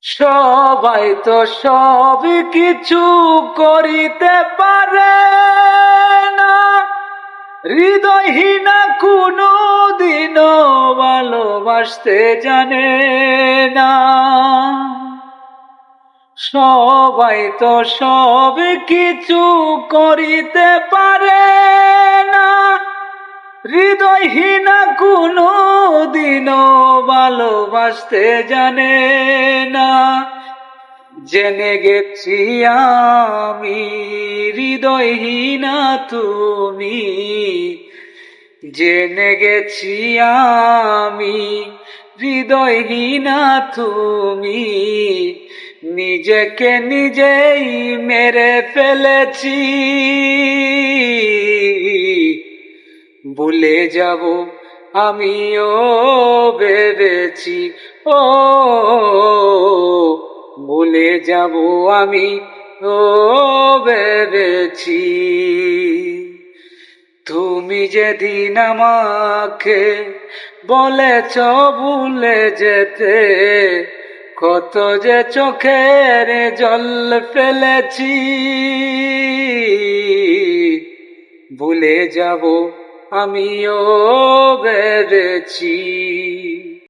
সবাই তো সব কিছু করিতে পারে না, হৃদয়হীনা কোনো দিনও ভালোবাসতে জানে না। সবাই তো সব কিছু করিতে পারে না, হৃদয়হীনা কোনো দিনও ভালোবাসতে জানে না। জেনে গেছি আমি হৃদয়হীনা তুমি, জেনে গেছি আমি হৃদয়হীনা তুমি। নিজেকে নিজেই মেরে ফেলেছি, ভুলে যাব আমিও ভেবেছি, ও ভুলে যাব আমি ও ভেবেছি। তুমি যেদিন আমাকে বলেছ ভুলে যেতে, কত যে চোখের জল ফেলেছি। ভুলে যাব আমিও ভেবেছি।